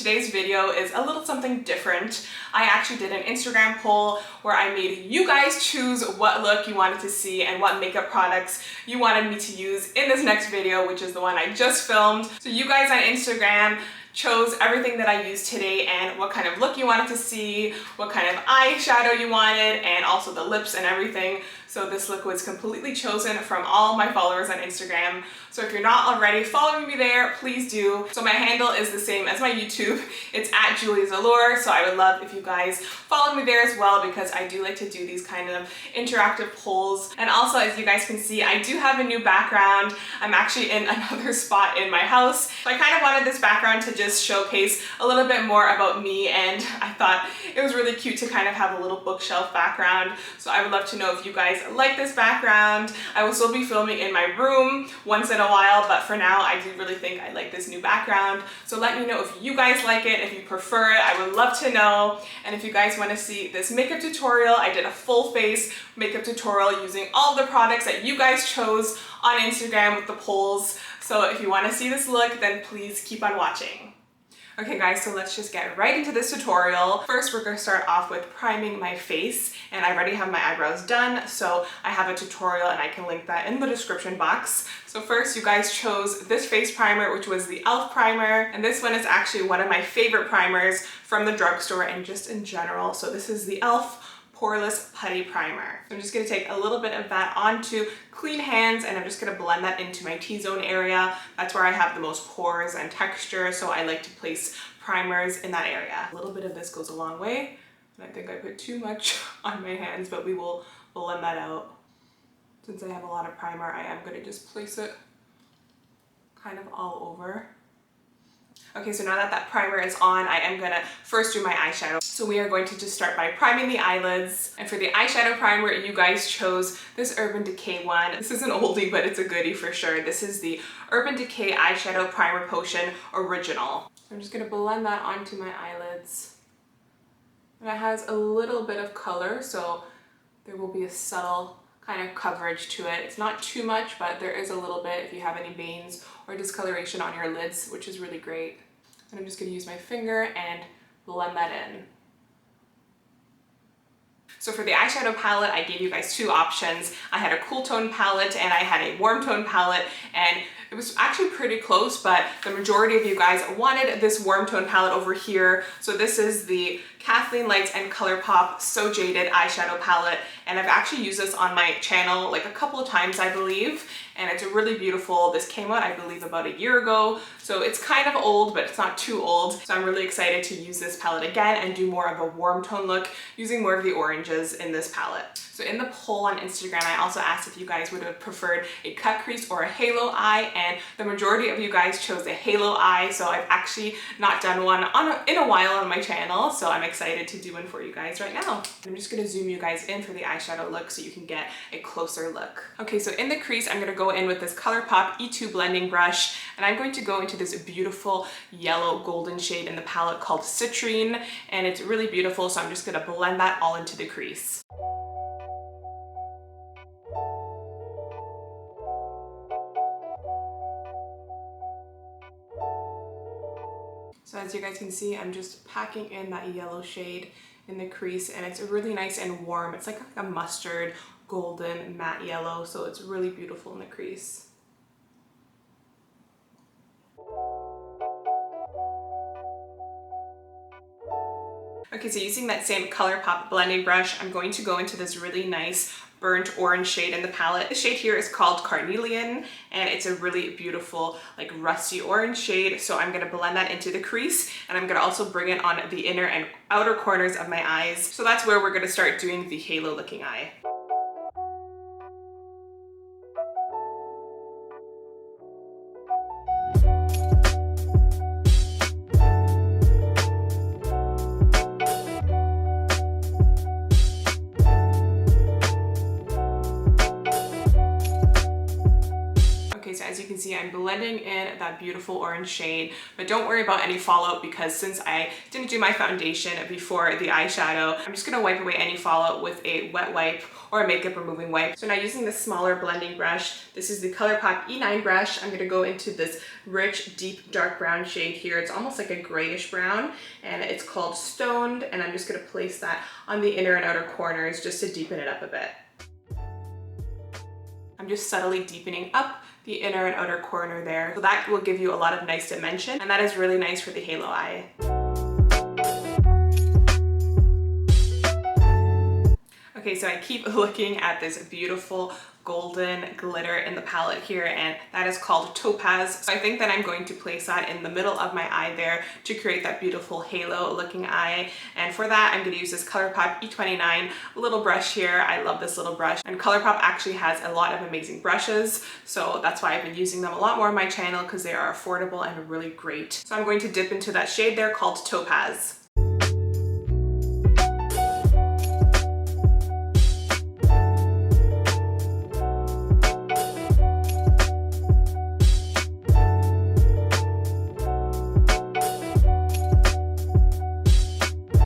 today's video is a little something different. I actually did an Instagram poll where I made you guys choose what look you wanted to see and what makeup products you wanted me to use in this next video, which is the one I just filmed. So you guys on Instagram chose everything that I used today and what kind of look you wanted to see, what kind of eyeshadow you wanted, and also the lips and everything. So this look was completely chosen from all my followers on Instagram. So if you're not already following me there, please do. So my handle is the same as my YouTube. It's at JULIASALLURE. So I would love if you guys follow me there as well, because I do like to do these kind of interactive polls. And also, as you guys can see, I do have a new background. I'm actually in another spot in my house. So I kind of wanted this background to just showcase a little bit more about me, and I thought it was really cute to kind of have a little bookshelf background. So I would love to know if you guys like this background. I will still be filming in my room once in a while, but for now I do really think I like this new background. So let me know if you guys like it, if you prefer it. I would love to know. And if you guys want to see this makeup tutorial, I did a full face makeup tutorial using all the products that you guys chose on Instagram with the polls. So if you want to see this look, then please keep on watching. Okay guys, so let's just get right into this tutorial. First, we're going to start off with priming my face, and I already have my eyebrows done, so I have a tutorial and I can link that in the description box. So first, you guys chose this face primer, which was the e.l.f. primer, and this one is actually one of my favorite primers from the drugstore and just in general. So this is the e.l.f. Poreless Putty Primer. So I'm just going to take a little bit of that onto clean hands, and I'm just going to blend that into my T-zone area. That's where I have the most pores and texture, so I like to place primers in that area. A little bit of this goes a long way, and I think I put too much on my hands, but we will blend that out. Since I have a lot of primer, I am going to just place it kind of all over. Okay, so now that that primer is on, I am gonna first do my eyeshadow. So we are going to just start by priming the eyelids. And for the eyeshadow primer, you guys chose this Urban Decay one. This is an oldie, but it's a goodie for sure. This is the Urban Decay Eyeshadow Primer Potion Original. I'm just gonna blend that onto my eyelids. And it has a little bit of color, so there will be a subtle kind of coverage to it. It's not too much, but there is a little bit if you have any veins or discoloration on your lids, which is really great. And I'm just gonna use my finger and blend that in. So for the eyeshadow palette, I gave you guys two options. I had a cool tone palette and I had a warm tone palette, and it was actually pretty close, but the majority of you guys wanted this warm tone palette over here. So this is the Kathleen Lights and ColourPop So Jaded eyeshadow palette, and I've actually used this on my channel like a couple of times, I believe, and it's really beautiful. This came out, I believe, about a year ago, so it's kind of old, but it's not too old. So I'm really excited to use this palette again and do more of a warm tone look using more of the oranges in this palette. So in the poll on Instagram, I also asked if you guys would have preferred a cut crease or a halo eye, and the majority of you guys chose a halo eye. So I've actually not done one in a while on my channel, so I'm excited to do one for you guys right now. I'm just gonna zoom you guys in for the eyeshadow look so you can get a closer look. Okay, so in the crease, I'm gonna go in with this ColourPop E2 blending brush, and I'm going to go into this beautiful yellow golden shade in the palette called Citrine, and it's really beautiful, so I'm just gonna blend that all into the crease. So as you guys can see, I'm just packing in that yellow shade in the crease, and it's really nice and warm. It's like a mustard, golden, matte yellow, so it's really beautiful in the crease. Okay, so using that same ColourPop blending brush, I'm going to go into this really nice burnt orange shade in the palette. The shade here is called Carnelian, and it's a really beautiful, like rusty orange shade. So I'm gonna blend that into the crease, and I'm gonna also bring it on the inner and outer corners of my eyes. So that's where we're gonna start doing the halo looking eye. So as you can see, see, I'm blending in that beautiful orange shade, but don't worry about any fallout because since I didn't do my foundation before the eyeshadow, I'm just gonna wipe away any fallout with a wet wipe or a makeup removing wipe. So now using the smaller blending brush, this is the ColourPop E9 brush. I'm gonna go into this rich, deep, dark brown shade here. It's almost like a grayish brown, and it's called Stoned, and I'm just gonna place that on the inner and outer corners just to deepen it up a bit. I'm just subtly deepening up the inner and outer corner there. So that will give you a lot of nice dimension, and that is really nice for the halo eye. Okay, so I keep looking at this beautiful golden glitter in the palette here, and that is called Topaz. So I think that I'm going to place that in the middle of my eye there to create that beautiful halo looking eye. And for that, I'm going to use this ColourPop E29 little brush here. I love this little brush, and ColourPop actually has a lot of amazing brushes, so that's why I've been using them a lot more on my channel because they are affordable and really great. So I'm going to dip into that shade there called Topaz.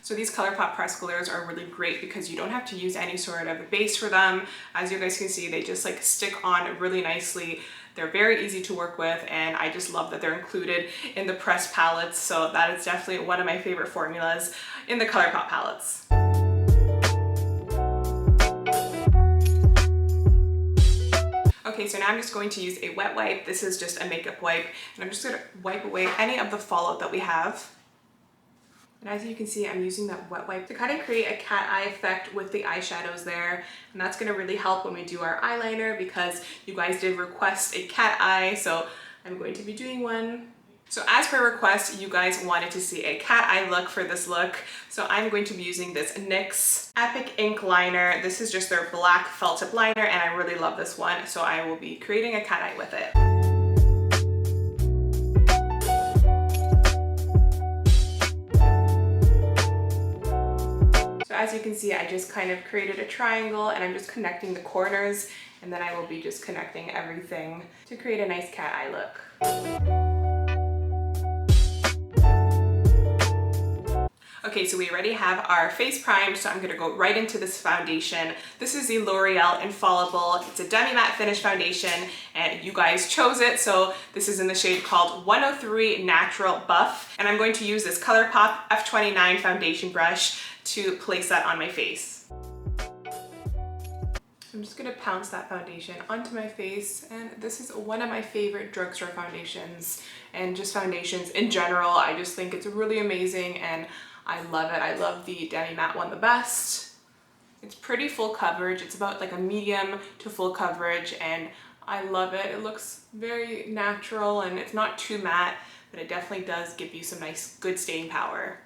So these ColourPop press glures are really great because you don't have to use any sort of base for them. As you guys can see, they just like stick on really nicely. They're very easy to work with, and I just love that they're included in the pressed palettes. So that is definitely one of my favorite formulas in the ColourPop palettes. Okay, so now I'm just going to use a wet wipe. This is just a makeup wipe, and I'm just gonna wipe away any of the fallout that we have. And as you can see, I'm using that wet wipe to kind of create a cat eye effect with the eyeshadows there. And that's gonna really help when we do our eyeliner because you guys did request a cat eye, so I'm going to be doing one. So as per request, you guys wanted to see a cat eye look for this look. So I'm going to be using this NYX Epic Ink liner. This is just their black felt tip liner, and I really love this one. So I will be creating a cat eye with it. As you can see, I just kind of created a triangle and I'm just connecting the corners, and then I will be just connecting everything to create a nice cat eye look. Okay, so we already have our face primed, so I'm gonna go right into this foundation. This is the L'Oreal Infallible. It's a demi-matte finish foundation, and you guys chose it, so this is in the shade called 103 Natural Buff, and I'm going to use this ColourPop F29 foundation brush to place that on my face. I'm just gonna pounce that foundation onto my face, and this is one of my favorite drugstore foundations, and just foundations in general. I just think it's really amazing, and I love it. I love the demi matte one the best. It's pretty full coverage. It's about like a medium to full coverage, and I love it. It looks very natural, and it's not too matte, but it definitely does give you some nice, good staying power.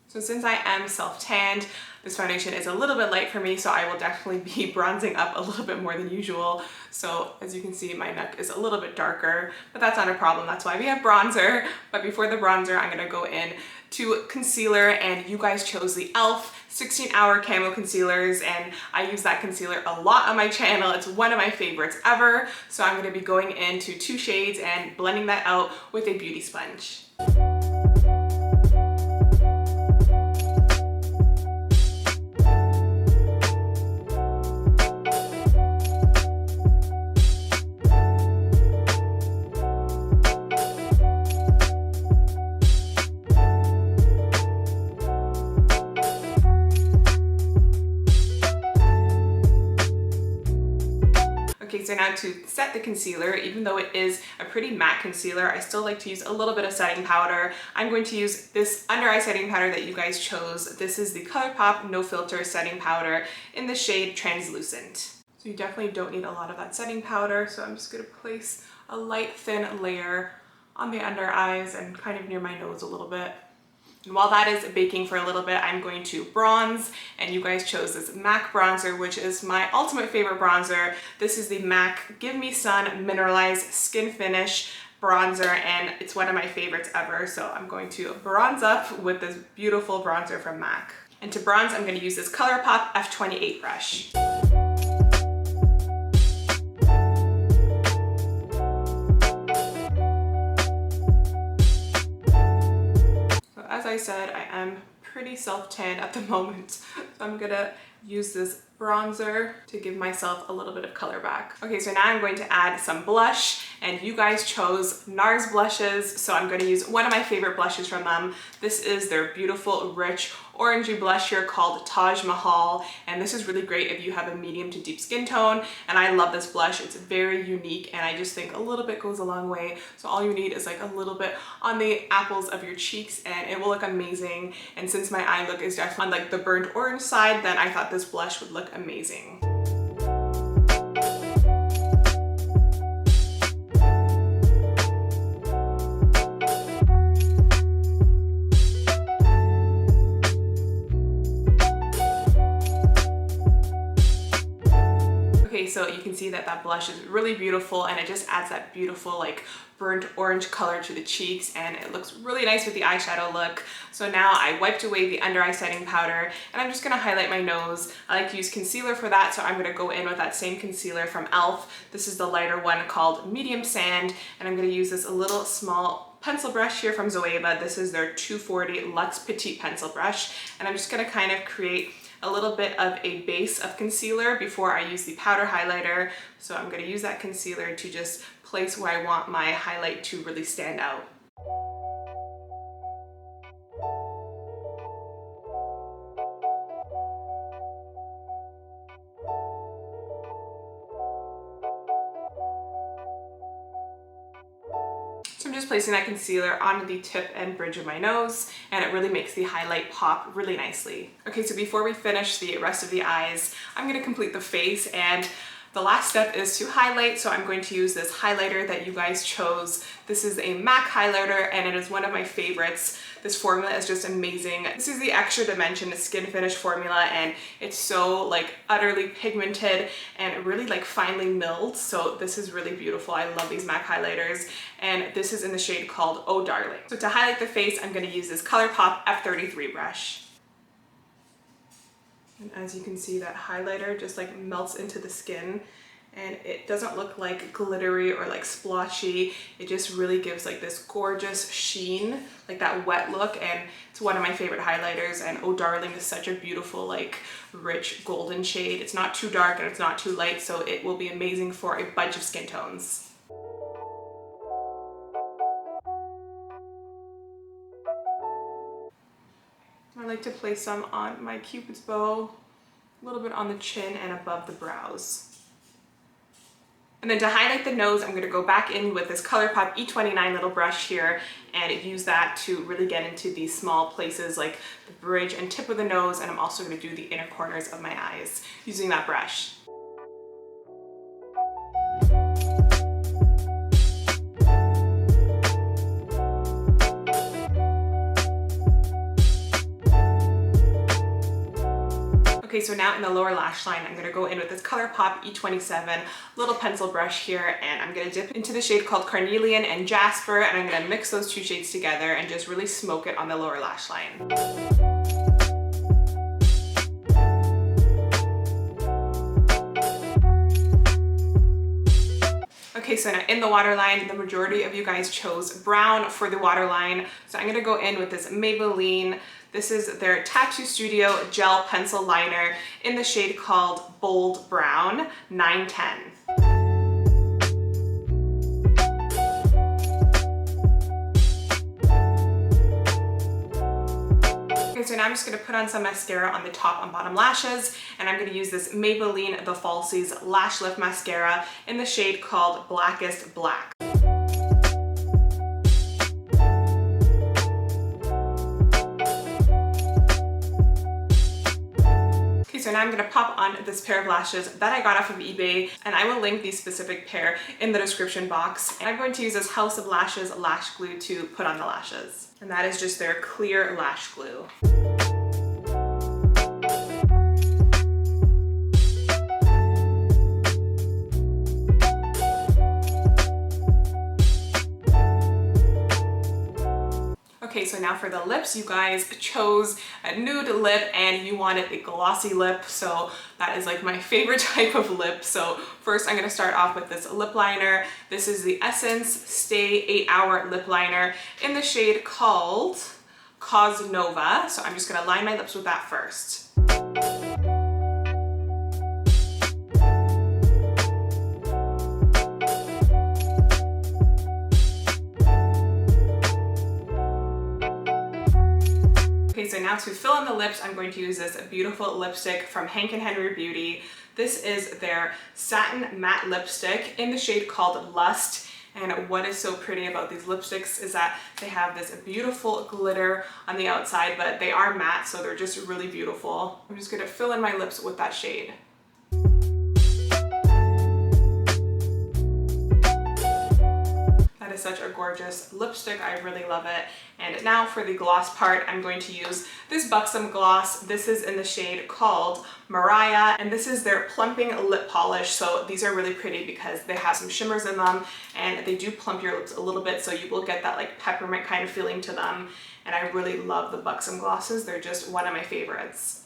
So since I am self-tanned, this foundation is a little bit light for me, so I will definitely be bronzing up a little bit more than usual. So as you can see, my neck is a little bit darker, but that's not a problem. That's why we have bronzer. But before the bronzer, I'm gonna go in to concealer, and you guys chose the e.l.f. 16-hour Camo Concealers, and I use that concealer a lot on my channel. It's one of my favorites ever. So I'm gonna be going into 2 shades and blending that out with a beauty sponge. Okay, so now to set the concealer, even though it is a pretty matte concealer, I still like to use a little bit of setting powder. I'm going to use this under eye setting powder that you guys chose. This is the ColourPop No Filter Setting Powder in the shade Translucent. So you definitely don't need a lot of that setting powder, so I'm just going to place a light thin layer on the under eyes and kind of near my nose a little bit. And while that is baking for a little bit, I'm going to bronze, and you guys chose this MAC bronzer, which is my ultimate favorite bronzer. This is the MAC Give Me Sun Mineralized Skin Finish bronzer, and it's one of my favorites ever. So I'm going to bronze up with this beautiful bronzer from MAC. And to bronze, I'm going to use this ColourPop F28 brush. So as I said, I am pretty self-tan at the moment. So I'm gonna use this bronzer to give myself a little bit of color back. Okay, so now I'm going to add some blush, and you guys chose NARS blushes, so I'm going to use one of my favorite blushes from them. This is their beautiful, rich, orangey blush here called Taj Mahal, and this is really great if you have a medium to deep skin tone, and I love this blush. It's very unique, and I just think a little bit goes a long way. So all you need is like a little bit on the apples of your cheeks, and it will look amazing. And since my eye look is definitely on like the burnt orange side, then I thought this blush would look amazing. Okay, so you can see that that blush is really beautiful, and it just adds that beautiful like burnt orange color to the cheeks, and it looks really nice with the eyeshadow look. So now I wiped away the under eye setting powder, and I'm just gonna highlight my nose. I like to use concealer for that, so I'm gonna go in with that same concealer from e.l.f. This is the lighter one called Medium Sand, and I'm gonna use this a little small pencil brush here from Zoeva. This is their 240 Luxe Petite pencil brush, and I'm just gonna kind of create a little bit of a base of concealer before I use the powder highlighter. So I'm gonna use that concealer to just place where I want my highlight to really stand out. So I'm just placing that concealer on the tip and bridge of my nose, and it really makes the highlight pop really nicely. Okay, so before we finish the rest of the eyes, I'm gonna complete the face, and the last step is to highlight. So I'm going to use this highlighter that you guys chose. This is a MAC highlighter, and it is one of my favorites. This formula is just amazing. This is the Extra Dimension Skinfinish formula, and it's so like utterly pigmented and really like finely milled. So this is really beautiful. I love these MAC highlighters, and this is in the shade called Oh Darling. So to highlight the face, I'm gonna use this ColourPop F33 brush. And as you can see, that highlighter just like melts into the skin, and it doesn't look like glittery or like splotchy. It just really gives like this gorgeous sheen, like that wet look, and it's one of my favorite highlighters. And Oh Darling is such a beautiful like rich golden shade. It's not too dark and it's not too light, so it will be amazing for a bunch of skin tones. I like to place some on my Cupid's bow, a little bit on the chin and above the brows. And then to highlight the nose, I'm going to go back in with this ColourPop E29 little brush here and use that to really get into these small places like the bridge and tip of the nose, and I'm also going to do the inner corners of my eyes using that brush. Okay, so now in the lower lash line, I'm gonna go in with this ColourPop E27 little pencil brush here, and I'm gonna dip into the shade called Carnelian and Jasper, and I'm gonna mix those two shades together and just really smoke it on the lower lash line. Okay, so now in the waterline, the majority of you guys chose brown for the waterline. So I'm gonna go in with this Maybelline. This is their Tattoo Studio Gel Pencil Liner in the shade called Bold Brown 910. Okay, so now I'm just gonna put on some mascara on the top and bottom lashes, and I'm gonna use this Maybelline The Falsies Lash Lift Mascara in the shade called Blackest Black. So now I'm going to pop on this pair of lashes that I got off of eBay, and I will link the specific pair in the description box. And I'm going to use this House of Lashes lash glue to put on the lashes. And that is just their clear lash glue. so now for the lips, you guys chose a nude lip and you wanted a glossy lip, so that is like my favorite type of lip. So first I'm gonna start off with this lip liner. This is the Essence Stay 8-Hour Lip Liner in the shade called Cosnova. So I'm just gonna line my lips with that first. Okay, so now to fill in the lips, I'm going to use this beautiful lipstick from Hank & Henry Beauty. This is their Satin Matte Lipstick in the shade called Lust. And what is so pretty about these lipsticks is that they have this beautiful glitter on the outside, but they are matte, so they're just really beautiful. I'm just gonna fill in my lips with that shade. That is such a gorgeous lipstick. I really love it. And now for the gloss part, I'm going to use this BUXOM gloss. This is in the shade called Mariah, and this is their Plumping lip polish. So these are really pretty because they have some shimmers in them and they do plump your lips a little bit, so you will get that like peppermint kind of feeling to them. And I really love the BUXOM glosses. They're just one of my favorites.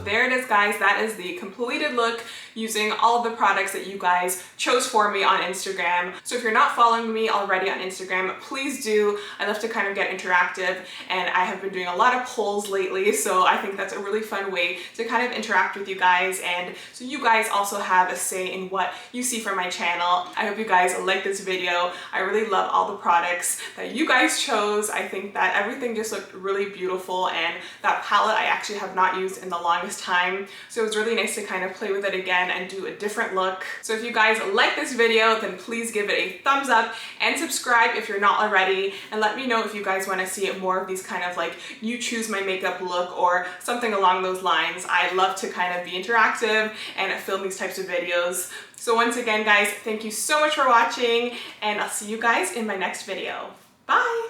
There it is, guys. That is the completed look using all of the products that you guys chose for me on Instagram. So if you're not following me already on Instagram, please do. I love to kind of get interactive, and I have been doing a lot of polls lately, so I think that's a really fun way to kind of interact with you guys, and so you guys also have a say in what you see from my channel. I hope you guys like this video. I really love all the products that you guys chose. I think that everything just looked really beautiful, and that palette I actually have not used in the longest time, so it was really nice to kind of play with it again and do a different look. So if you guys like this video, then please give it a thumbs up and subscribe if you're not already, and let me know if you guys want to see more of these kind of like you choose my makeup look or something along those lines. I love to kind of be interactive and film these types of videos. So once again, guys, thank you so much for watching, and I'll see you guys in my next video. Bye!